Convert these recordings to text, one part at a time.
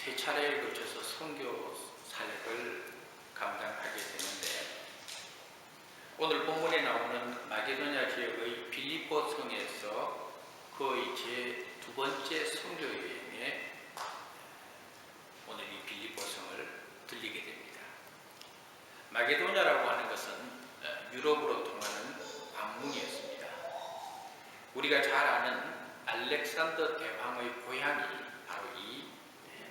세 차례에 걸쳐서 선교 사역을 감당하게 되는데, 오늘 본문에 나오는 마게도냐 지역의 빌립보 성에서 거의 제 두 번째 선교 여행에 오늘 이 빌립보 성을 들리게 됩니다. 마게도냐라고 하는 것은 유럽으로 통하는 관문이었습니다. 우리가 잘 아는 알렉산더 대왕의 고향이 바로 이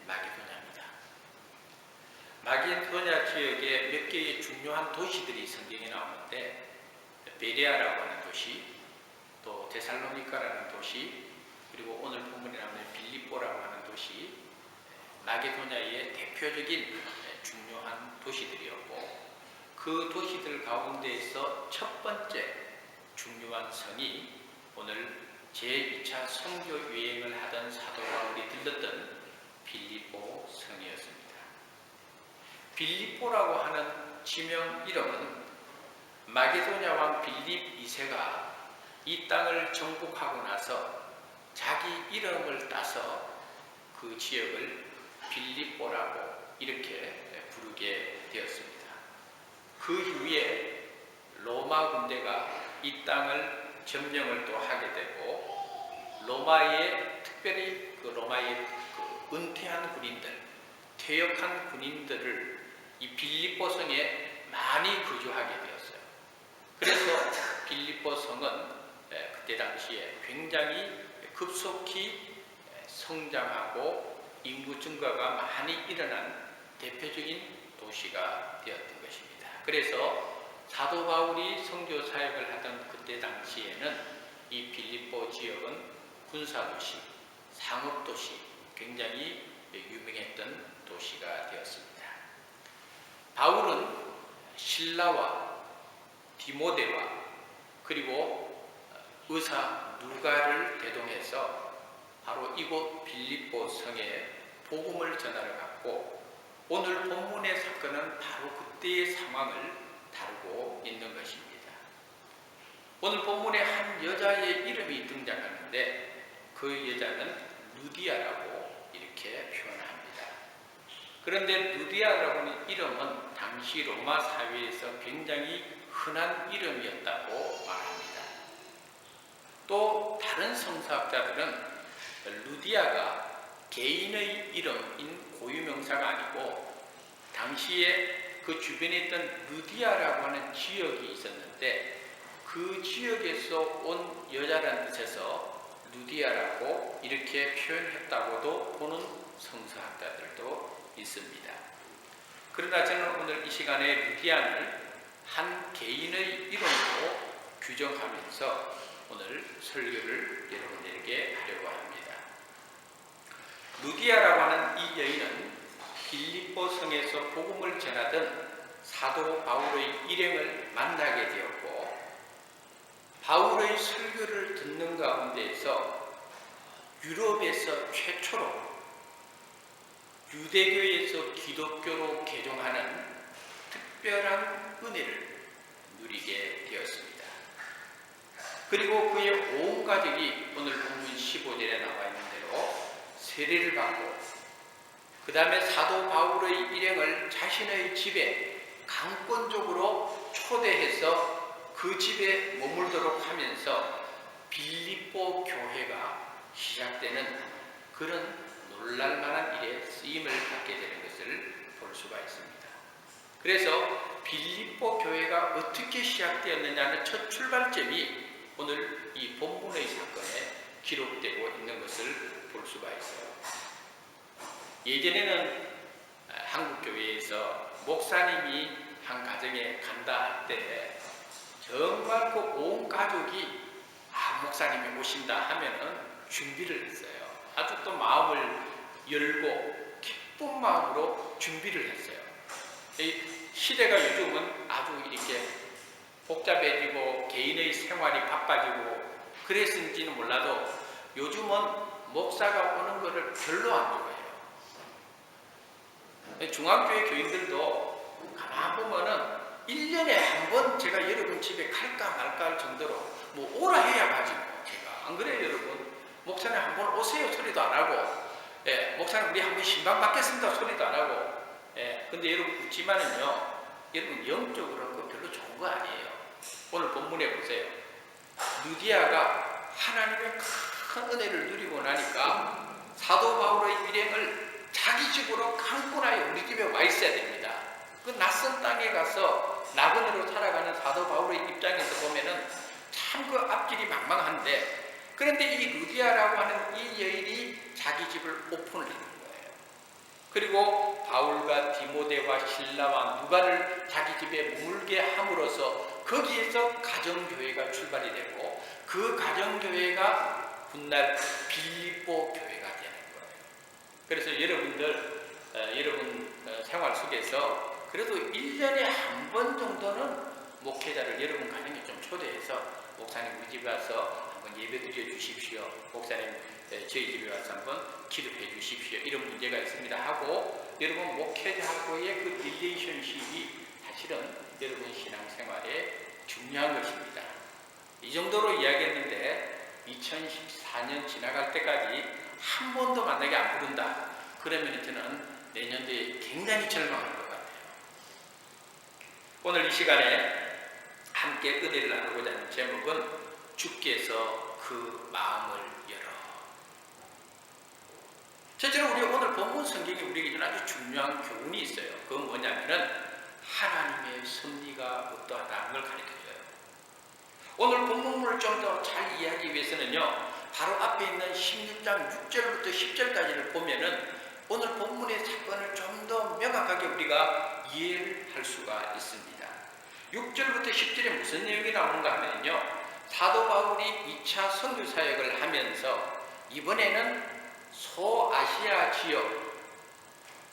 마게도냐입니다. 마게도냐 지역에 몇 개의 중요한 도시들이 성경에 나오는데, 베레아라고 하는 도시, 또 데살로니카라는 도시, 그리고 오늘 본문에 나오는 빌립보라고 하는 도시, 마게도냐의 대표적인 중요한 도시들이었고, 그 도시들 가운데에서 첫 번째 중요한 성이 오늘 제2차 선교 여행을 하던 사도 바울이 들렀던 빌립보 성이었습니다. 빌립보라고 하는 지명 이름은 마게도냐 왕 빌립 2세가 이 땅을 정복하고 나서 자기 이름을 따서 그 지역을 빌립보라고 이렇게 부르게 되었습니다. 그 이후에 로마 군대가 이 땅을 점령을 또 하게 되고, 로마의 특별히 로마의 은퇴한 군인들, 퇴역한 군인들을 이 빌립보 성에 많이 거주하게 되었어요. 그래서 빌립보 성은 그때 당시에 굉장히 급속히 성장하고 인구 증가가 많이 일어난 대표적인 도시가 되었던 것입니다. 그래서 사도 바울이 선교 사역을 하던 그때 당시에는 이 빌립보 지역은 군사도시, 상업도시, 굉장히 유명했던 도시가 되었습니다. 바울은 실라와 디모데와 그리고 의사 누가를 대동해서 바로 이곳 빌립보 성에 복음을 전하러 갔고, 오늘 본문의 사건은 바로 그때의 상황을 다루고 있는 것입니다. 오늘 본문에 한 여자의 이름이 등장하는데, 그 여자는 루디아라고 이렇게 표현합니다. 그런데 루디아라고 하는 이름은 당시 로마 사회에서 굉장히 흔한 이름이었다고 말합니다. 또 다른 성서학자들은 루디아가 개인의 이름인 고유명사가 아니고, 당시에 그 주변에 있던 루디아라고 하는 지역이 있었는데, 그 지역에서 온 여자라는 뜻에서 루디아라고 이렇게 표현했다고도 보는 성서학자들도 있습니다. 그러나 저는 오늘 이 시간에 루디아를 한 개인의 이름으로 규정하면서 오늘 설교를 여러분들에게 하려고 합니다. 루디아라고 하는 이 여인은 빌립보 성에서 복음을 전하던 사도 바울의 일행을 만나게 되었고, 바울의 설교를 듣는 가운데에서 유럽에서 최초로 유대교에서 기독교로 개종하는 특별한 은혜를 누리게 되었습니다. 그리고 그의 온 가족이 오늘 본문 15절에 나와 있는 대로 세례를 받고, 그 다음에 사도 바울의 일행을 자신의 집에 강권적으로 초대해서 그 집에 머물도록 하면서 빌립보 교회가 시작되는 그런 놀랄만한 일에 쓰임을 받게 되는 것을 볼 수가 있습니다. 그래서 빌립보 교회가 어떻게 시작되었느냐는 첫 출발점이 오늘 이 본문의 사건에 기록되고 있는 것을 볼 수가 있어요. 예전에는 한국교회에서 목사님이 한 가정에 간다 할 때 정말 그 온 가족이 목사님이 오신다 하면은 준비를 했어요. 아주 또 마음을 열고 기쁜 마음으로 준비를 했어요. 이 시대가 요즘은 아주 이렇게 복잡해지고 개인의 생활이 바빠지고 그랬는지는 몰라도 요즘은 목사가 오는 것을 별로 안 좋아해요. 중앙교회 교인들도 가만 보면은 1년에 한 번 제가 여러분 집에 갈까 말까 할 정도로 뭐 오라 해야 가지 뭐 제가 안 그래요 여러분? 목사님 한 번 오세요 소리도 안 하고 예, 목사님 우리 한번 신방 받겠습니다 소리도 안 하고. 예, 근데 여러분 웃지만은요, 여러분 영적으로는 그 별로 좋은 거 아니에요. 오늘 본문에 보세요. 루디아가 하나님의 큰 은혜를 누리고 나니까 사도 바울의 일행을 자기 집으로 강권하여 우리 집에 와 있어야 됩니다. 그 낯선 땅에 가서 나그네로 살아가는 사도 바울의 입장에서 보면은 참 그 앞길이 망망한데, 그런데 이 루디아라고 하는 이 여인이 자기 집을 오픈을 하는 거예요. 그리고 바울과 디모데와 실라와 누가를 자기 집에 머물게 함으로써 거기에서 가정교회가 출발이 되고, 그 가정교회가 훗날 빌립보 교회가 되는 거예요. 그래서 여러분 생활 속에서 그래도 1년에 한 번 정도는 목회자를 여러분 가정에 좀 초대해서 목사님 우리 집에 와서 한번 예배 드려 주십시오. 목사님 저희 집에 와서 한번 기도해 주십시오. 이런 문제가 있습니다 하고, 여러분 목회자하고의 그 릴레이션십이 사실은 여러분 신앙생활에 중요한 것입니다. 이 정도로 이야기했는데 2014년 지나갈 때까지 한 번도 만나게 안 부른다. 그러면 저는 내년도에 굉장히 절망할 것 같아요. 오늘 이 시간에 함께 은혜를 나누고자 하는 제목은 주께서 그 마음을 열어. 실제로 우리 오늘 본문 성경이 우리에게 준 아주 중요한 교훈이 있어요. 그건 뭐냐면은 하나님의 섭리가 어떠하다는 걸 가르쳐줘요. 오늘 본문을 좀 더 잘 이해하기 위해서는요, 바로 앞에 있는 16장 6절부터 10절까지를 보면은 오늘 본문의 사건을 좀 더 명확하게 우리가 이해를 할 수가 있습니다. 6절부터 10절에 무슨 내용이 나오는가 하면요, 사도 바울이 2차 선교 사역을 하면서 이번에는 소아시아 지역,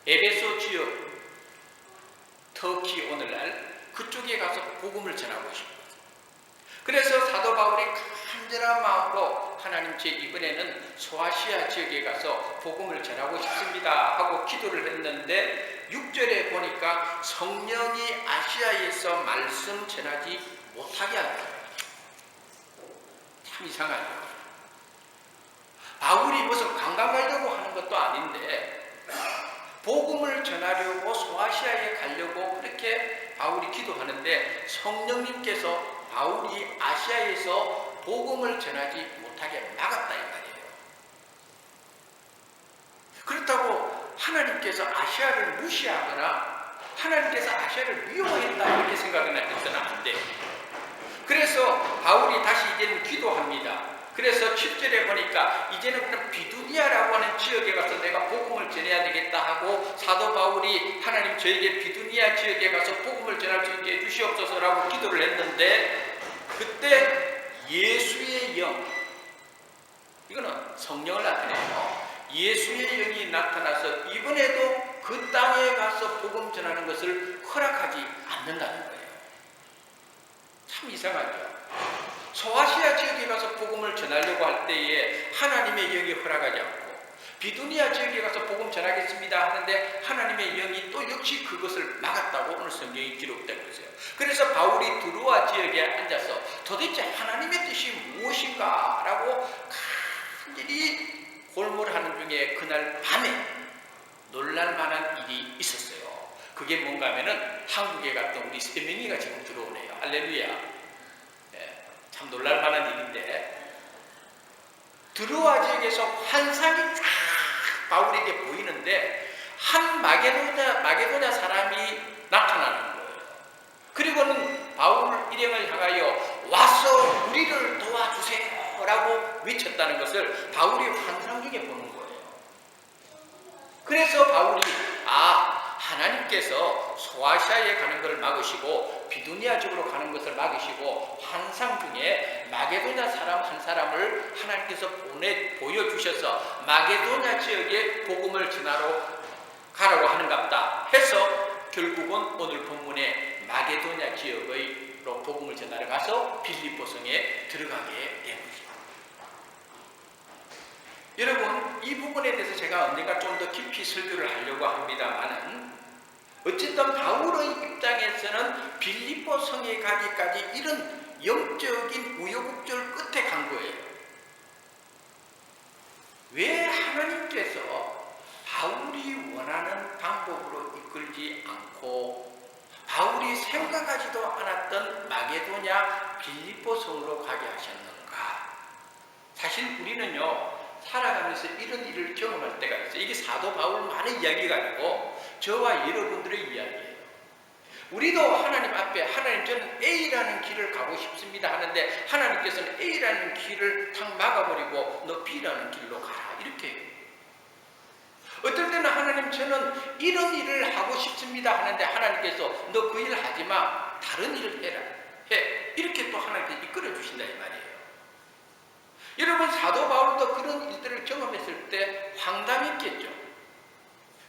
에베소 지역, 터키 오늘날 그쪽에 가서 복음을 전하고 싶어요. 그래서 사도 바울이 간절한 마음으로 하나님 제 이번에는 소아시아 지역에 가서 복음을 전하고 싶습니다 하고 기도를 했는데, 6절에 보니까 성령이 아시아에서 말씀 전하지 못하게 하는 거예요. 참 이상하죠. 바울이 무슨 관광 가려고 하는 것도 아닌데 복음을 전하려고 소아시아에 가려고 그렇게 바울이 기도하는데, 성령님께서 바울이 아시아에서 복음을 전하지 못하게 막았다 이 말이에요. 그렇다고 하나님께서 아시아를 무시하거나 하나님께서 아시아를 미워했다 이렇게 생각은 해서는 안 돼요. 그래서 바울이 다시 이제는 기도합니다. 그래서 7절에 보니까 이제는 그냥 비두니아라고 하는 지역에 가서 내가 복음을 전해야 되겠다 하고, 사도 바울이 하나님 저에게 비두니아 지역에 가서 복음을 전할 수 있게 해주시옵소서라고 기도를 했는데, 그때 예수의 영, 이거는 성령을 나타내요. 예수의 영이 나타나서 이번에도 그 땅에 가서 복음 전하는 것을 허락하지 않는다는 거예요. 참 이상하죠. 소아시아 지역에 가서 복음을 전하려고 할 때에 하나님의 영이 허락하지 않고, 비두니아 지역에 가서 복음 전하겠습니다 하는데 하나님의 영이 또 역시 그것을 막았다고 오늘 성경이 기록되고 있어요. 그래서 바울이 드로아 지역에 앉아서 도대체 하나님의 뜻이 무엇인가 라고 간절히 골몰하는 중에 그날 밤에 놀랄만한 일이 있었어요. 그게 뭔가 하면은 한국에 갔던 우리 세명이가 지금 들어오네요. 할렐루야. 참 놀랄만한 일인데, 드로아 지역에서 환상이 쫙 바울에게 보이는데 한 마게도냐 사람이 나타나는 거예요. 그리고는 바울 일행을 향하여 와서 우리를 도와주세요 라고 외쳤다는 것을 바울이 환상 중에 보는 거예요. 그래서 바울이 하나님께서 소아시아에 가는 것을 막으시고 비두니아 쪽으로 가는 것을 막으시고 환상 중에 마게도냐 사람 한 사람을 하나님께서 보여주셔서 마게도냐 지역에 복음을 전하러 가라고 하는갑다 해서 결국은 오늘 본문에 마게도냐 지역으로 복음을 전하러 가서 빌립보 성에 들어가게 된 것입니다. 여러분, 이 부분에 대해서 제가 언젠가 좀 더 깊이 설교를 하려고 합니다만은, 어쨌든 바울의 입장에서는 빌립보 성에 가기까지 이런 영적인 우여곡절 끝에 간 거예요. 왜 하나님께서 바울이 원하는 방법으로 이끌지 않고 바울이 생각하지도 않았던 마게도냐 빌립보성으로 가게 하셨는가? 사실 우리는요, 살아가면서 이런 일을 경험할 때가 있어요. 이게 사도 바울만의 이야기가 아니고 저와 여러분들의 이야기예요. 우리도 하나님 앞에 하나님 저는 A라는 길을 가고 싶습니다 하는데 하나님께서는 A라는 길을 탁 막아버리고 너 B라는 길로 가라 이렇게 해요. 어떨 때는 하나님 저는 이런 일을 하고 싶습니다 하는데 하나님께서 너 그 일 하지마 다른 일을 해라 해 이렇게 또 하나님께서 이끌어 주신다 이 말이에요. 여러분 사도 바울도 그런 일들을 경험했을 때 황당했겠죠.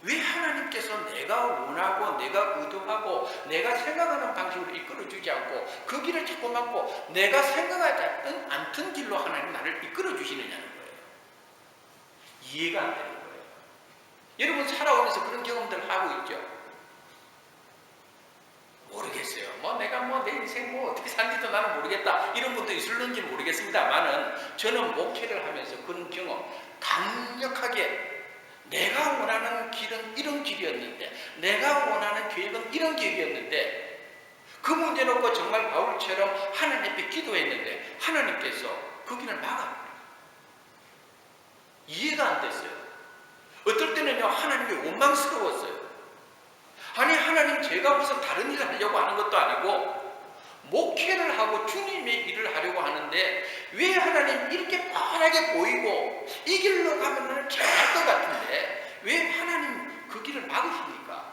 왜 하나님께서 내가 원하고 내가 의도하고 내가 생각하는 방식으로 이끌어 주지 않고 그 길을 자꾸 막고 내가 생각하지 않던 길로 하나님 나를 이끌어 주시느냐는 거예요. 이해가 안 되는 거예요. 여러분 살아오면서 그런 경험들 하고 있죠. 모르겠어요. 내가 내 인생 어떻게 산지도 나는 모르겠다. 이런 분도 있을는지 모르겠습니다만은 저는 목회를 하면서 그런 경험 강력하게 내가 원하는 길은 이런 길이었는데 내가 원하는 계획은 이런 계획이었는데 그 문제 놓고 정말 바울처럼 하나님 앞에 기도했는데 하나님께서 그 길을 막아버려요. 이해가 안 됐어요. 어떨 때는요 하나님이 원망스러웠어요. 아니 하나님 제가 무슨 다른 일을 하려고 하는 것도 아니고 목회를 하고 주님의 일을 하려고 하는데 왜 하나님 이렇게 뻔하게 보이고 이 길로 가면 나는 잘할 것 같은데 왜 하나님 그 길을 막으십니까?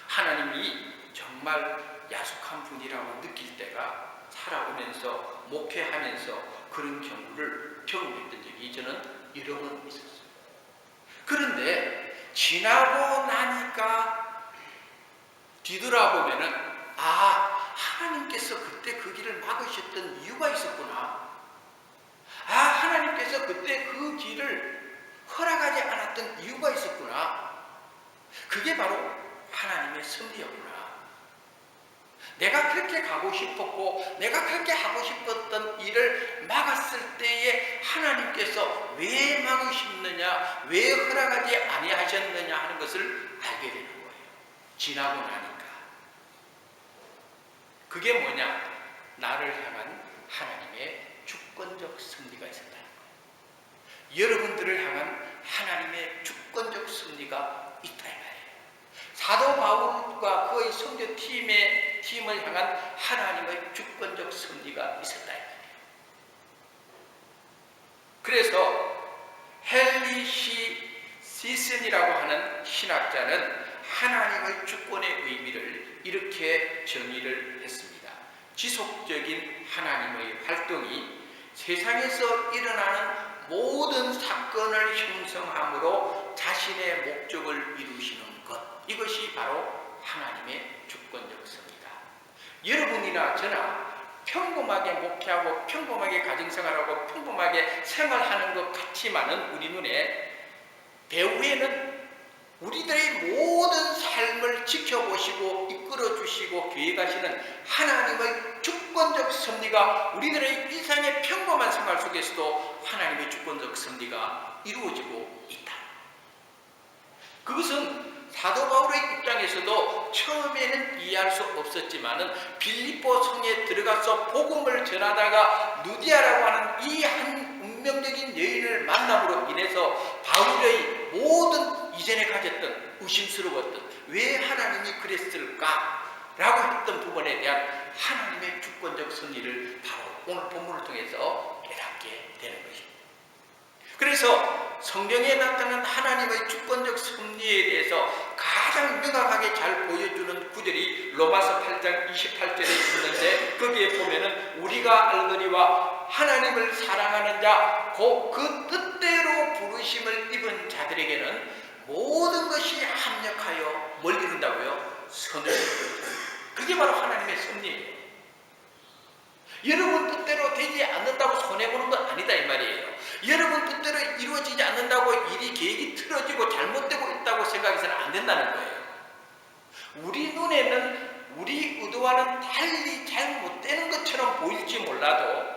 하나님이 정말 야속한 분이라고 느낄 때가 살아오면서 목회하면서 그런 경우를 경험했던 적이 저는 여러 번 있었어요. 그런데 지나고 나니까 뒤돌아보면은 하나님께서 그때 그 길을 막으셨던 이유가 있었구나. 하나님께서 그때 그 길을 허락하지 않았던 이유가 있었구나. 그게 바로 하나님의 섭리였구나. 내가 그렇게 가고 싶었고 내가 그렇게 하고 싶었던 일을 막았을 때에 하나님께서 왜 막으셨느냐 왜 허락하지 아니하셨느냐 하는 것을 알게 되는 거예요. 지나고 나니까. 그게 뭐냐? 나를 향한 하나님의 주권적 섭리가 있었다는 거예요. 여러분들을 향한 하나님의 주권적 섭리가 있다 이 말이에요. 사도 바울과 그의 선교팀을 향한 하나님의 주권적 섭리가 있었다 이 말이에요. 그래서 헨리 시슨이라고 하는 신학자는 하나님의 주권의 의미를 이렇게 정의를 했습니다. 지속적인 하나님의 활동이 세상에서 일어나는 모든 사건을 형성함으로 자신의 목적을 이루시는 것, 이것이 바로 하나님의 주권적 섭리다. 여러분이나 저나 평범하게 목회하고 평범하게 가정생활하고 평범하게 생활하는 것 같지만은 우리 눈에 배후에는 우리들의 모든 삶을 지켜보시고 이끌어주시고 계획하시는 하나님의 주권적 섭리가 우리들의 일상의 평범한 생활 속에서도 하나님의 주권적 섭리가 이루어지고 있다. 그것은 사도 바울의 입장에서도 처음에는 이해할 수 없었지만은 빌립보 성에 들어가서 복음을 전하다가 누디아라고 하는 이 한 운명적인 여인을 만남으로 인해서 바울의 모든 이전에 가졌던 의심스러웠던 왜 하나님이 그랬을까? 라고 했던 부분에 대한 하나님의 주권적 섭리를 바로 오늘 본문을 통해서 깨닫게 되는 것입니다. 그래서 성경에 나타난 하나님의 주권적 섭리에 대해서 가장 명확하게 잘 보여주는 구절이 로마서 8장 28절에 있는데 거기에 보면은 우리가 알거니와 하나님을 사랑하는 자 곧 그 뜻대로 부르심을 입은 자들에게는 모든 것이 합력하여 뭘 이룬다고요? 선을 이룬다. 그게 바로 하나님의 섭리예요. 여러분 뜻대로 되지 않는다고 손해보는 건 아니다 이 말이에요. 여러분 뜻대로 이루어지지 않는다고 일이 계획이 틀어지고 잘못되고 있다고 생각해서는 안 된다는 거예요. 우리 눈에는 우리 의도와는 달리 잘못되는 것처럼 보일지 몰라도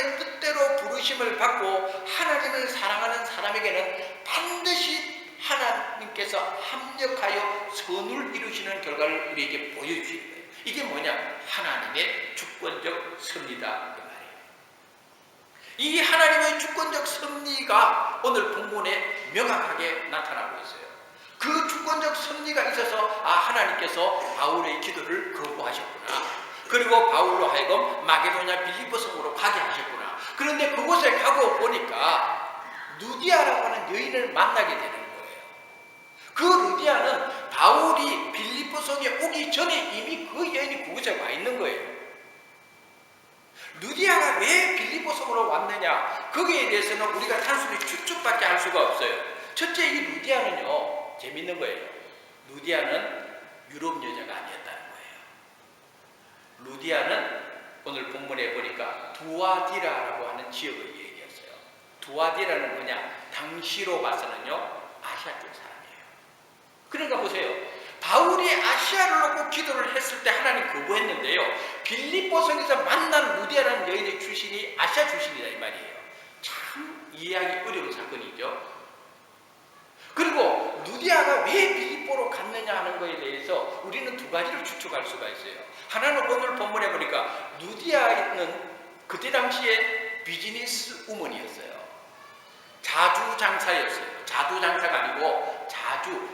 하나님의 뜻대로 부르심을 받고 하나님을 사랑하는 사람에게는 반드시 하나님께서 합력하여 선을 이루시는 결과를 우리에게 보여주시는 거예요. 이게 뭐냐? 하나님의 주권적 섭리다 그 말이에요. 이 하나님의 주권적 섭리가 오늘 본문에 명확하게 나타나고 있어요. 그 주권적 섭리가 있어서 하나님께서 바울의 기도를 거부하셨구나. 그리고 바울로 하여금 마게도냐 빌립보 성으로 가게 하셨구나. 그런데 그곳에 가고 보니까 루디아라고 하는 여인을 만나게 되는 거예요. 그 루디아는 바울이 빌립보 성에 오기 전에 이미 그 여인이 그곳에 와 있는 거예요. 루디아가 왜 빌립보 성으로 왔느냐? 거기에 대해서는 우리가 단순히 추측밖에 할 수가 없어요. 첫째, 이 루디아는요, 재밌는 거예요. 루디아는 유럽 여자가 아니었다는 거예요. 루디아는 오늘 본문에 보니까 두아디라라고 하는 지역을 얘기했어요. 두아디라는 뭐냐? 당시로 봐서는요, 아시아 쪽 사람이에요. 그러니까 보세요. 바울이 아시아를 놓고 기도를 했을 때 하나님 거부했는데요. 빌립보 성에서 만난 루디아라는 여인의 출신이 아시아 출신이다 이 말이에요. 참 이해하기 어려운 사건이죠. 그리고 루디아가 왜 빌립보로 갔느냐 하는 것에 대해서 우리는 두 가지를 추측할 수가 있어요. 하나는 오늘 본문에 보니까 루디아는 그때 당시에 비즈니스 우먼이었어요. 자주장사였어요. 자두장사가 아니고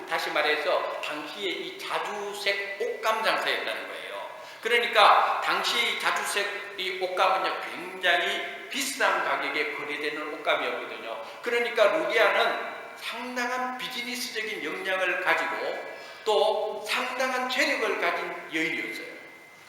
다시 말해서 당시에 이 자주색 옷감 장사였다는 거예요. 그러니까 당시 자주색 이 옷감은요, 굉장히 비싼 가격에 거래되는 옷감이었거든요. 그러니까 루디아는 상당한 비즈니스적인 역량을 가지고 또 상당한 재력을 가진 여인이었어요.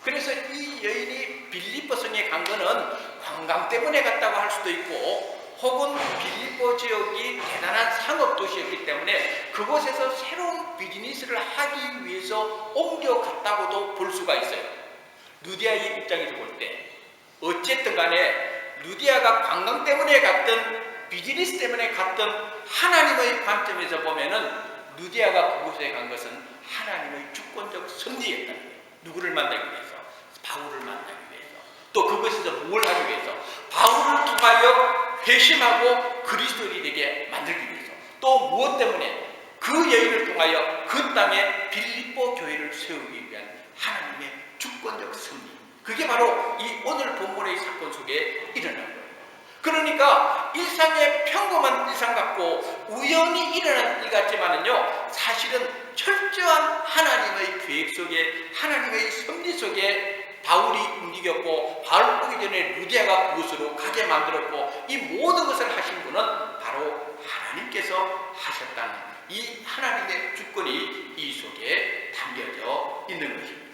그래서 이 여인이 빌립보 성에 간 거는 관광 때문에 갔다고 할 수도 있고, 혹은 빌립보 지역이 대단한 상업도시였기 때문에 그곳에서 새로운 비즈니스를 하기 위해서 옮겨갔다고도 볼 수가 있어요. 루디아의 입장에서 볼 때 어쨌든 간에 루디아가 관광 때문에 갔든 비즈니스 때문에 갔든 하나님의 관점에서 보면은 루디아가 그곳에 간 것은 하나님의 주권적 섭리였다는 거예요. 누구를 만나기 위해서? 바울을 만나기 위해서. 또 그것에서 뭘 하기 위해서? 바울을 통하여 회심하고 그리스도인이 되게 만들기 위해서. 또 무엇 때문에? 그 여인을 통하여 그 땅에 빌립보 교회를 세우기 위한 하나님의 주권적 섭리. 그게 바로 이 오늘 본문의 사건 속에 일어난 거예요. 그러니까 일상의 평범한 일상 같고 우연히 일어난 일 같지만은요, 사실은 철저한 하나님의 계획 속에, 하나님의 섭리 속에 바울이 움직였고, 바울 오기 전에 루디아가 그곳으로 가게 만들었고, 이 모든 것을 하신 분은 바로 하나님께서 하셨다는 이 하나님의 주권이 이 속에 담겨져 있는 것입니다.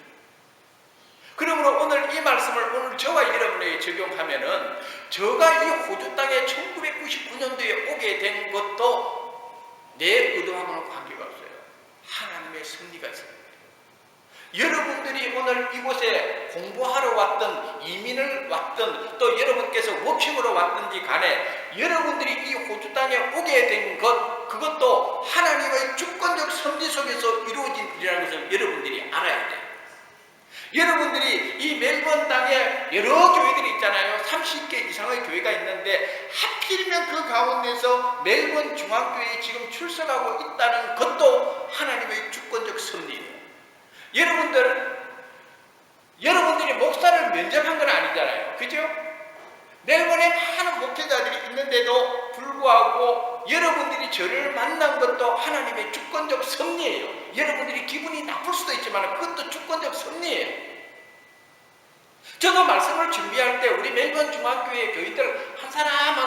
그러므로 오늘 이 말씀을 오늘 저와 여러분에게 적용하면은, 저가 이 호주 땅에 1999년도에 오게 된 것도 내 의도하고는 관계가 없어요. 하나님의 섭리가 있습니다. 여러분들이 오늘 이곳에 공부하러 왔든 이민을 왔든 또 여러분께서 워킹으로 왔든지 간에 여러분들이 이 호주 땅에 오게 된 것, 그것도 하나님의 주권적 섭리 속에서 이루어진 일이라는 것을 여러분들이 알아야 돼요. 여러분들이 이 멜번 땅에 여러 교회들이 있잖아요. 30개 이상의 교회가 있는데 하필이면 그 가운데서 멜번 중앙교회에 지금 출석하고 있다는 것도 하나님의 주권적 섭리예요. 여러분들이 목사를 면접한 건 아니잖아요. 그죠? 멜번에 많은 목회자들이 있는데도 불구하고 여러분들이 저를 만난 것도 하나님의 주권적 섭리예요. 여러분들이 기분이 나쁠 수도 있지만 그것도 주권적 섭리예요. 저도 말씀을 준비할 때 우리 멜번 중앙교회 교인들 한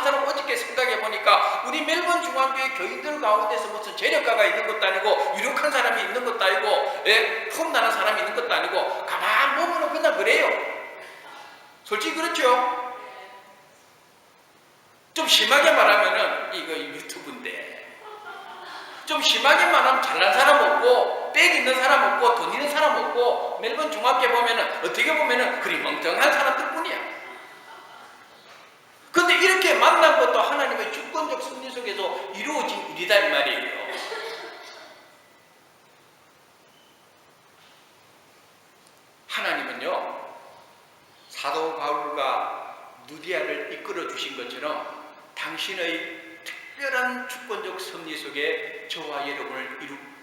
사람 어저께 생각해 보니까 우리 멜번 중앙교회 교인들 가운데서 무슨 재력가가 있는 것도 아니고 유력한 사람이 있는 것도 아니고 폼나는 사람이 있는 것도 아니고 가만 보면 그냥 그래요. 솔직히 그렇죠? 좀 심하게 말하면은 이거 유튜브인데 좀 심하게 말하면 잘난 사람 없고 빽 있는 사람 없고 돈 있는 사람 없고 멜번 중학교 보면은 어떻게 보면은 그리 멍청한 사람들 뿐이야. 근데 이렇게 만난 것도 하나님의 주권적 섭리 속에서 이루어진 일이다 이 말이에요. 하나님은요, 사도 바울과 누디아를 루디아를 이끌어 주신 것처럼 당신의 특별한 주권적 섭리 속에 저와 여러분을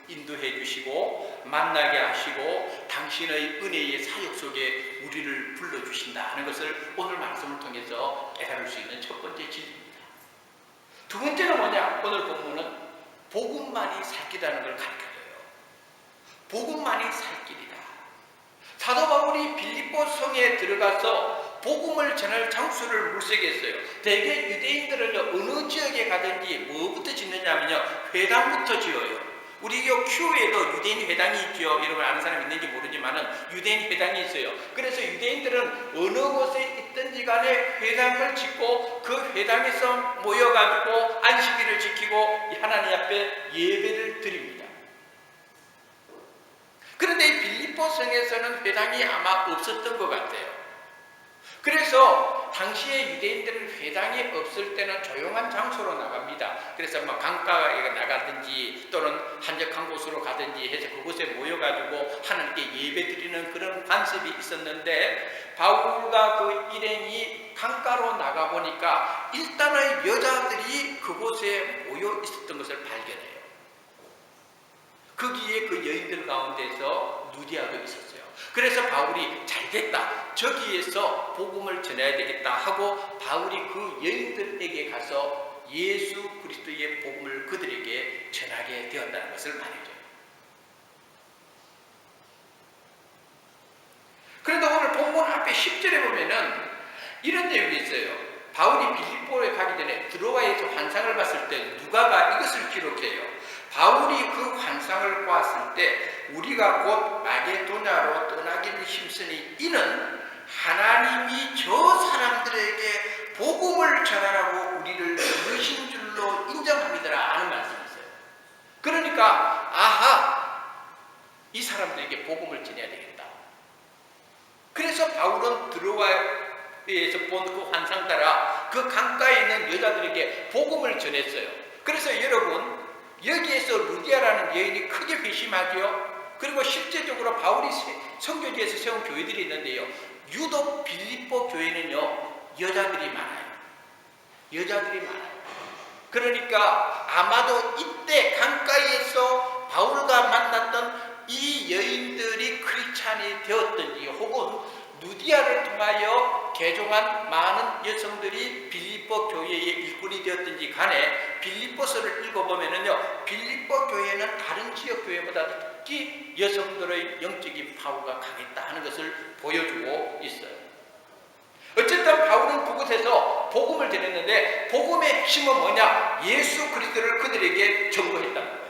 인도해 주시고 만나게 하시고 당신의 은혜의 사역 속에 우리를 불러주신다 하는 것을 오늘 말씀을 통해서 깨달을 수 있는 첫 번째 진리입니다. 두 번째는 뭐냐? 오늘 본문은 복음만이 살 길이라는 걸 가르쳐줘요. 복음만이 살 길이다. 사도 바울이 빌립보 성에 들어가서 복음을 전할 장소를 물색했어요. 대개 유대인들은 어느 지역에 가든지 뭐부터 짓느냐면요, 회당부터 지어요. 우리 교회에도 유대인 회당이 있죠. 여러분 아는 사람 있는지 모르지만은 유대인 회당이 있어요. 그래서 유대인들은 어느 곳에 있든지 간에 회당을 짓고 그 회당에서 모여가지고 안식일을 지키고 하나님 앞에 예배를 드립니다. 그런데 빌립보 성에서는 회당이 아마 없었던 것 같아요. 그래서 당시에 유대인들은 회당이 없을 때는 조용한 장소로 나갑니다. 그래서 강가에 나가든지 또는 한적한 곳으로 가든지 해서 그곳에 모여가지고 하나님께 예배드리는 그런 관습이 있었는데 바울과 그 일행이 강가로 나가보니까 일단은 여자들이 그곳에 모여 있었던 것을 발견해요. 거기에 그 여인들 가운데서 루디아도 있었어요. 그래서 바울이 잘됐다, 저기에서 복음을 전해야 되겠다 하고 바울이 그 여인들에게 가서 예수 그리스도의 복음을 그들에게 전하게 되었다는 것을 말해줘요. 그런데 오늘 본문 앞에 10절에 보면은 이런 내용이 있어요. 바울이 빌립보에 가기 전에 드로아에서 환상을 봤을 때 누가가 이것을 기록해요. 바울이 그 환상을 보았을 때 우리가 곧 마게도냐로 떠나기를 힘쓰니 이는 하나님이 저 사람들에게 복음을 전하라고 우리를 부르신 줄로 인정합니다라 하는 말씀이 있어요. 그러니까 이 사람들에게 복음을 전해야 되겠다. 그래서 바울은 드로아에서 본 그 환상 따라 그 강가에 있는 여자들에게 복음을 전했어요. 그래서 여러분 여기에서 루디아라는 여인이 크게 회심하지요. 그리고 실제적으로 바울이 선교지에서 세운 교회들이 있는데요. 유독 빌립보 교회는요, 여자들이 많아요. 여자들이 많아요. 그러니까 아마도 이때 강가에서 바울과 만났던 이 여인들이 크리스찬이 되었든지 혹은 루디아를 통하여 개종한 많은 여성들이 빌립보 교회의 일꾼이 되었든지 간에 빌립보서를 읽어보면은요, 빌립보 교회는 다른 지역 교회보다 특히 여성들의 영적인 파워가 강했다 하는 것을 보여주고 있어요. 어쨌든 바울은 그곳에서 복음을 전했는데 복음의 핵심은 뭐냐? 예수 그리스도를 그들에게 전거했다는 거예요.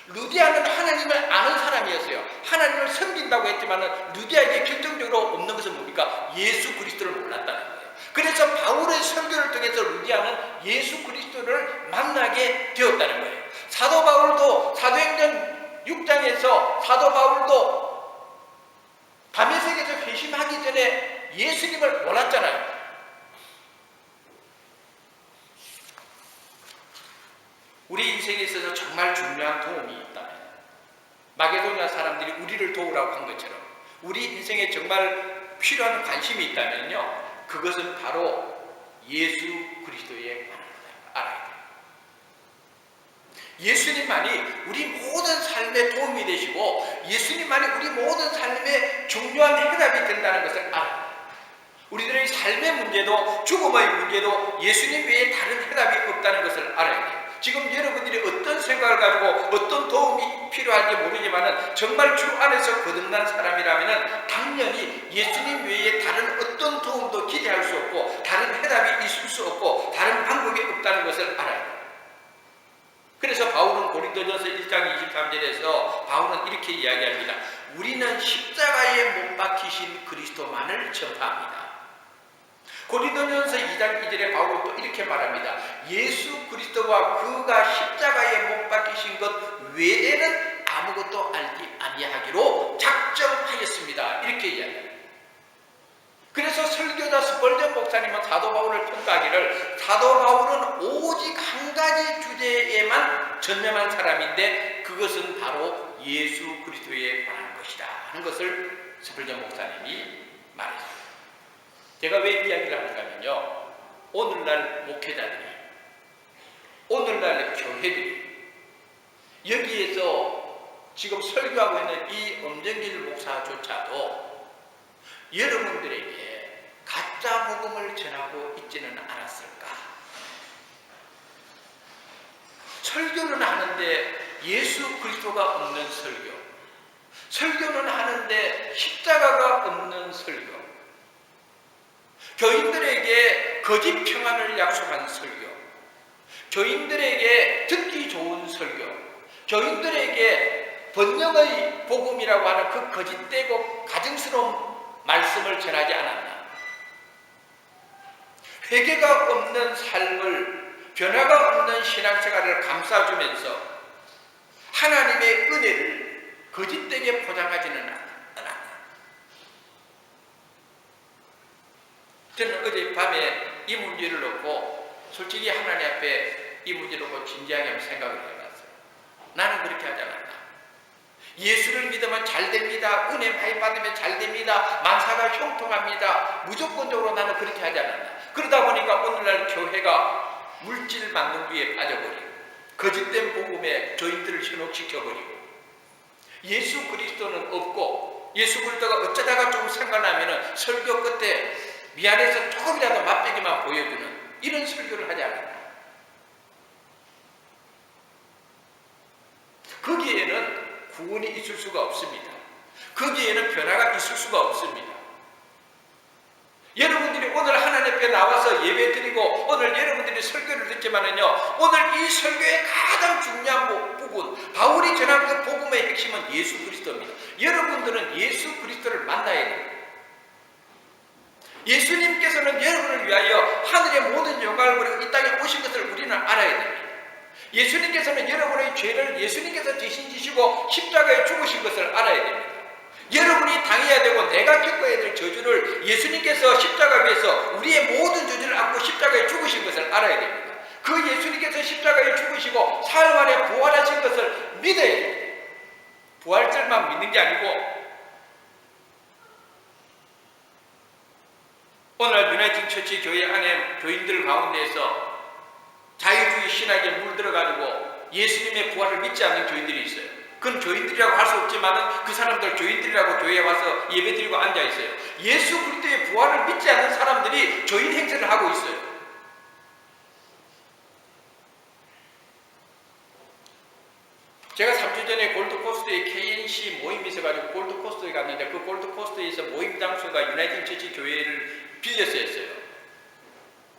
루디아는 하나님을 아는 사람이었어요. 하나님을 섬긴다고 했지만 루디아에게 결정적으로 없는 것은 뭡니까? 예수 그리스도를 몰랐다는 거예요. 그래서 바울의 설교를 통해서 루디아는 예수 그리스도를 만나게 되었다는 거예요. 사도 바울도 사도행전 6장에서 사도 바울도 다메섹에서 회심하기 전에 예수님을 몰랐잖아요. 우리 인생에 있어서 정말 중요한 도움이 있다면 마게도냐 사람들이 우리를 도우라고 한 것처럼 우리 인생에 정말 필요한 관심이 있다면요, 그것은 바로 예수 그리스도에 관한 거다. 알아야 돼요. 예수님만이 우리 모든 삶에 도움이 되시고 예수님만이 우리 모든 삶에 중요한 해답이 된다는 것을 알아야 돼요. 우리들의 삶의 문제도 죽음의 문제도 예수님 외에 다른 해답이 없다는 것을 알아야 돼요. 지금 여러분들이 어떤 생각을 가지고 어떤 도움이 필요한지 모르지만 정말 주 안에서 거듭난 사람이라면 당연히 예수님 외에 다른 어떤 도움도 기대할 수 없고 다른 해답이 있을 수 없고 다른 방법이 없다는 것을 알아야 돼요. 그래서 바울은 고린도전서 1장 23절에서 바울은 이렇게 이야기합니다. 우리는 십자가에 못 박히신 그리스도만을 전파합니다. 고린도전서 2장 2절에 바울은 또 이렇게 말합니다. 예수 그리스도와 그가 십자가에 못 박히신 것 외에는 아무것도 알지 아니하기로 작정하였습니다. 이렇게 이야기합니다. 그래서 설교자 스펄전 목사님은 사도 바울을 평가하기를 사도 바울은 오직 한 가지 주제에만 전념한 사람인데 그것은 바로 예수 그리스도에 관한 것이다 하는 것을 스펄전 목사님이 말했습니다. 제가 왜 이야기를 하는가 하면요, 오늘날 목회자들이, 오늘날 교회들이 여기에서 지금 설교하고 있는 이 엄정길 목사조차도 여러분들에게 가짜 복음을 전하고 있지는 않았을까? 설교는 하는데 예수 그리스도가 없는 설교, 설교는 하는데 십자가가 없는 설교, 교인들에게 거짓 평안을 약속한 설교, 교인들에게 듣기 좋은 설교, 교인들에게 번영의 복음이라고 하는 그 거짓되고 가증스러운 말씀을 전하지 않았나? 회개가 없는 삶을, 변화가 없는 신앙생활을 감싸주면서 하나님의 은혜를 거짓되게 포장하지는 않았나? 저는 어젯밤에 이 문제를 놓고 솔직히 하나님 앞에 이 문제를 놓고 진지하게 한번 생각을 해봤어요. 나는 그렇게 하지 않았나? 예수를 믿으면 잘 됩니다. 은혜 많이 받으면 잘 됩니다. 만사가 형통합니다. 무조건적으로 나는 그렇게 하지 않았나? 그러다 보니까 오늘날 교회가 물질 만능주의에 빠져버리고 거짓된 복음에 교인들을 현혹시켜버리고 예수 그리스도는 없고 예수 그리스도가 어쩌다가 좀 생각나면 설교 끝에 미안해서 조금이라도 맛배기만 보여주는 이런 설교를 하지 않았나? 거기에는 구원이 있을 수가 없습니다. 거기에는 변화가 있을 수가 없습니다. 여러분들이 오늘 하나님 앞에 나와서 예배 드리고 오늘 여러분들이 설교를 듣지만은요, 오늘 이 설교의 가장 중요한 부분, 바울이 전한 그 복음의 핵심은 예수 그리스도입니다. 여러분들은 예수 그리스도를 만나야 됩니다. 예수님께서는 여러분을 위하여 하늘의 모든 영광을 버리고 이 땅에 오신 것을 우리는 알아야 됩니다. 예수님께서는 여러분의 죄를 예수님께서 대신 지시고 십자가에 죽으신 것을 알아야 됩니다. 여러분이 당해야 되고 내가 겪어야 될 저주를 예수님께서 십자가 위에서 우리의 모든 저주를 안고 십자가에 죽으신 것을 알아야 됩니다. 그 예수님께서 십자가에 죽으시고 사흘 만에 부활하신 것을 믿어야 됩니다. 부활절만 믿는 게 아니고 오늘 유나이팅 처치 교회 안에 교인들 가운데에서 자유주의 신학에 물들어가지고 예수님의 부활을 믿지 않는 교인들이 있어요. 그건 교인들이라고 할 수 없지만 그 사람들 교인들이라고 교회에 와서 예배드리고 앉아있어요. 예수 그리스도의 부활을 믿지 않는 사람들이 교인 행세를 하고 있어요. 제가 3주 전에 골드코스트에 KNC 모임이 있어가지고 골드코스트에 갔는데 그 골드코스트에서 모임 장소가 유나이팅 처치 교회를 빌렸어요.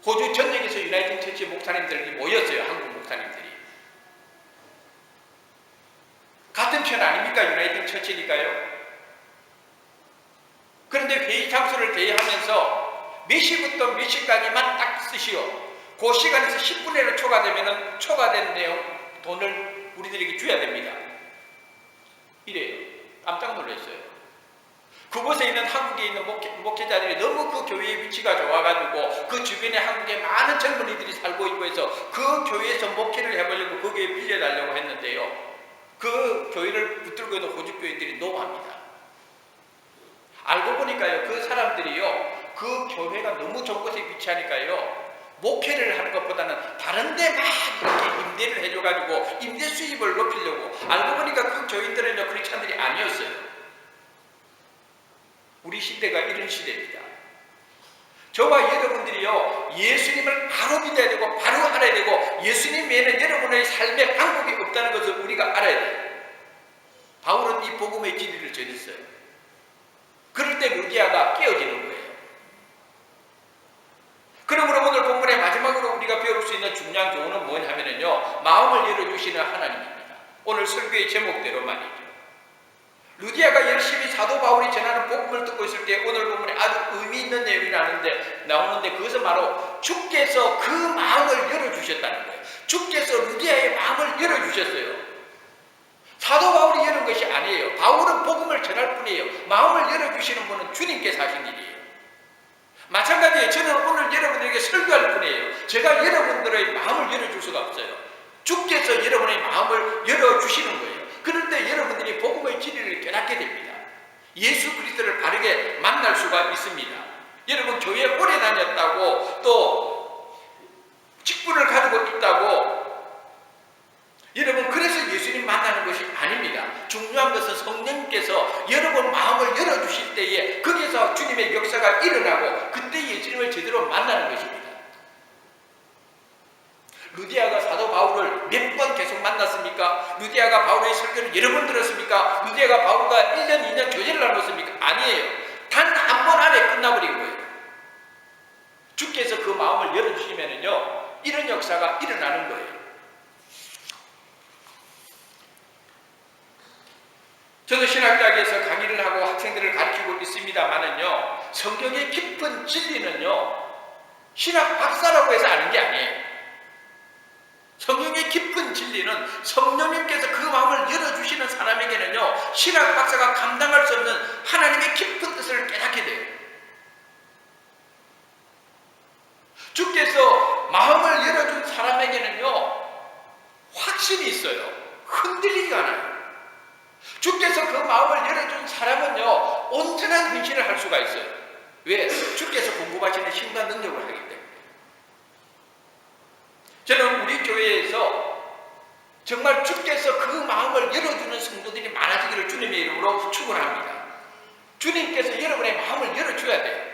호주 전역에서 유나이팅 처치 목사님들이 모였어요. 한국 목사님들이. 같은 편 아닙니까? 유나이팅 처치니까요. 그런데 회의 장소를 대여하면서 몇 시부터 몇 시까지만 딱 쓰시오. 그 시간에서 10분 내로 초과되면 초과된 내용 돈을 우리들에게 줘야 됩니다. 이래요. 깜짝 놀랐어요. 그곳에 있는 한국에 있는 목회자들이 너무 그 교회의 위치가 좋아가지고 그 주변에 한국에 많은 젊은이들이 살고 있고 해서 그 교회에서 목회를 해보려고 거기에 빌려달라고 했는데요. 그 교회를 붙들고 있는 호주교인들이 노합니다. 알고 보니까요, 그 사람들이요, 그 교회가 너무 좋은 곳에 위치하니까요, 목회를 하는 것보다는 다른 데 막 이렇게 임대를 해줘가지고 임대 수입을 높이려고. 알고 보니까 그 교인들은요, 크리스찬들이 아니었어요. 우리 시대가 이런 시대입니다. 저와 여러분들이요, 예수님을 바로 믿어야 되고 바로 알아야 되고 예수님 외에는 여러분의 삶의 방법이 없다는 것을 우리가 알아야 돼요. 바울은 이 복음의 진리를 전했어요. 그럴 때 루디아가 깨어지는 거예요. 그러므로 오늘 본문의 마지막으로 우리가 배울 수 있는 중요한 교훈은 뭐냐면요, 마음을 열어주시는 하나님입니다. 오늘 설교의 제목대로 말이죠. 루디아가 열심히 사도 바울이 전하는 복음을 듣고 있을 때 오늘 본문에 아주 의미 있는 내용이 나오는데 그것은 바로 주께서 그 마음을 열어주셨다는 거예요. 주께서 루디아의 마음을 열어주셨어요. 사도 바울이 여는 것이 아니에요. 바울은 복음을 전할 뿐이에요. 마음을 열어주시는 분은 주님께서 하신 일이에요. 마찬가지에 저는 오늘 여러분들에게 설교할 뿐이에요. 제가 여러분들의 마음을 열어줄 수가 없어요. 주께서 여러분의 마음을 열어주시는 거예요. 그런데 여러분들이 복음의 진리를 깨닫게 됩니다. 예수 그리스도를 바르게 만날 수가 있습니다. 여러분 교회 오래 다녔다고 또 루디아가 사도 바울을 몇 번 계속 만났습니까? 루디아가 바울의 설교를 여러 번 들었습니까? 루디아가 바울과 1년, 2년 교제를 나눴습니까? 아니에요. 단 한 번 안에 끝나버린 거예요. 주께서 그 마음을 열어주시면은요, 이런 역사가 일어나는 거예요. 저도 신학대학에서 강의를 하고 학생들을 가르치고 있습니다만은요, 성경의 깊은 진리는요, 신학 박사라고 해서 아는 게 아니에요. 성경의 깊은 진리는 성령님께서 그 마음을 열어주시는 사람에게는요, 신학 박사가 감당할 수 없는 하나님의 깊은 뜻을 깨닫게 돼요. 주께서 마음을 열어준 사람에게는요, 확신이 있어요. 흔들리지가 않아요. 주께서 그 마음을 열어준 사람은요, 온전한 헌신을 할 수가 있어요. 왜? 주께서 공급하시는 힘과 능력을 하기 때문에. 저는 우리 교회에서 정말 주께서 그 마음을 열어주는 성도들이 많아지기를 주님의 이름으로 축원합니다. 주님께서 여러분의 마음을 열어줘야 돼요.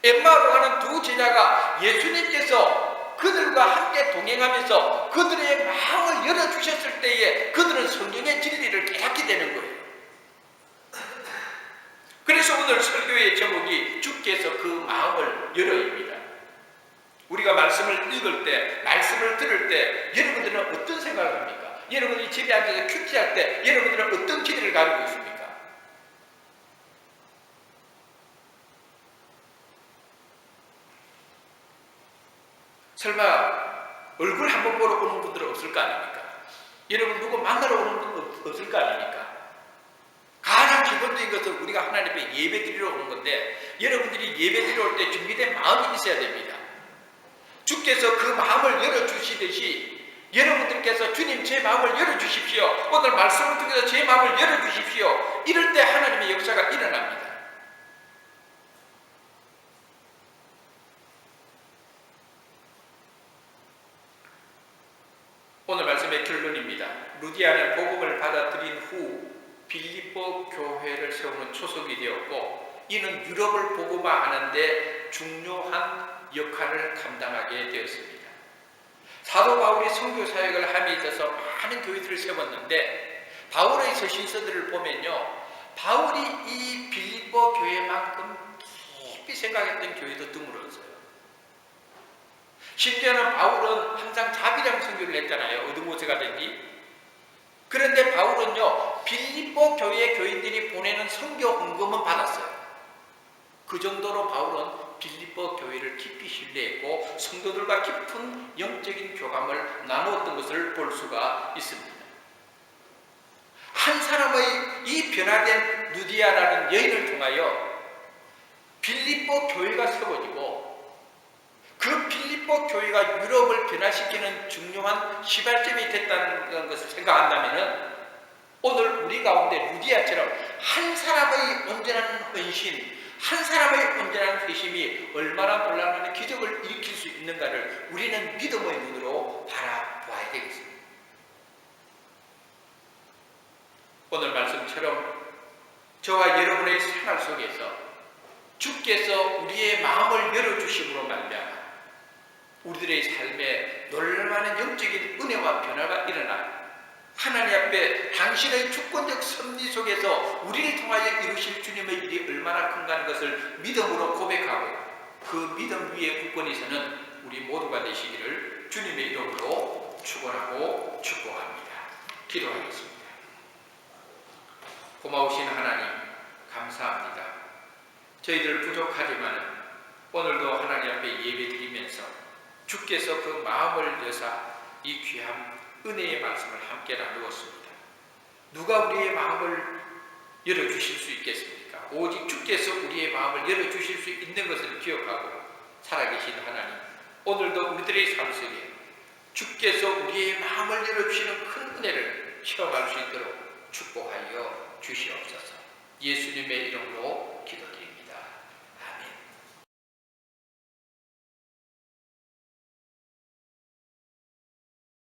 엠마오로 가는 두 제자가 예수님께서 그들과 함께 동행하면서 그들의 마음을 열어주셨을 때에 그들은 성경의 진리를 깨닫게 되는 거예요. 그래서 오늘 설교의 제목이 주께서 그 마음을 열어입니다. 우리가 말씀을 읽을 때, 말씀을 들을 때 여러분들은 어떤 생각을 합니까? 여러분들이 집에 앉아서 큐티할 때 여러분들은 어떤 기대를 가지고 있습니까? 설마 얼굴 한번 보러 오는 분들은 없을 거 아닙니까? 여러분 누구 만나러 오는 분은 없을 거 아닙니까? 가장 기본적인 것은 우리가 하나님 앞에 예배 드리러 오는 건데, 여러분들이 예배 드리러 올 때 준비된 마음이 있어야 됩니다. 주께서 그 마음을 열어주시듯이 여러분들께서 주님 제 마음을 열어주십시오, 오늘 말씀을 통해서 제 마음을 열어주십시오, 이럴 때 하나님의 역사가 일어납니다. 오늘 말씀의 결론입니다. 루디아는 복음을 받아들인 후 빌립보 교회를 세우는 초석이 되었고, 이는 유럽을 복음화하는 데 중요한 역할을 감당하게 되었습니다. 사도 바울이 선교 사역을 함에 있어서 많은 교회들을 세웠는데, 바울의 서신서들을 보면요, 바울이 이 빌립보 교회만큼 깊이 생각했던 교회도 드물었어요. 심지어는 바울은 항상 자비랑 선교를 했잖아요. 어느 곳에 가든지. 그런데 바울은요, 빌립보 교회 교인들이 보내는 선교 헌금은 받았어요. 그 정도로 바울은 빌립보 교회를 깊이 신뢰했고 성도들과 깊은 영적인 교감을 나누었던 것을 볼 수가 있습니다. 한 사람의 이 변화된 루디아라는 여인을 통하여 빌립보 교회가 세워지고, 그 빌립보 교회가 유럽을 변화시키는 중요한 시발점이 됐다는 것을 생각한다면, 오늘 우리 가운데 루디아처럼 한 사람의 온전한 헌신, 한 사람의 온전한 회심이 얼마나 놀라운 기적을 일으킬 수 있는가를 우리는 믿음의 눈으로 바라보아야 되겠습니다. 오늘 말씀처럼 저와 여러분의 생활 속에서 주께서 우리의 마음을 열어주심으로 말미암아 우리들의 삶에 놀라운 영적인 은혜와 변화가 일어나 하나님 앞에 당신의 주권적 섭리 속에서 우리를 통하여 이루실 주님의 일이 얼마나 큰가는 것을 믿음으로 고백하고, 그 믿음 위에 굳건히 서는 우리 모두가 되시기를 주님의 이름으로 축원하고 축복합니다. 기도하겠습니다. 고마우신 하나님 감사합니다. 저희들 부족하지만 오늘도 하나님 앞에 예배드리면서 주께서 그 마음을 여사 이 귀한 은혜의 말씀을 함께 나누었습니다. 누가 우리의 마음을 열어주실 수 있겠습니까? 오직 주께서 우리의 마음을 열어주실 수 있는 것을 기억하고 살아계신 하나님, 오늘도 우리들의 삶 속에 주께서 우리의 마음을 열어주시는 큰 은혜를 체험할 수 있도록 축복하여 주시옵소서. 예수님의 이름으로 기도드립니다.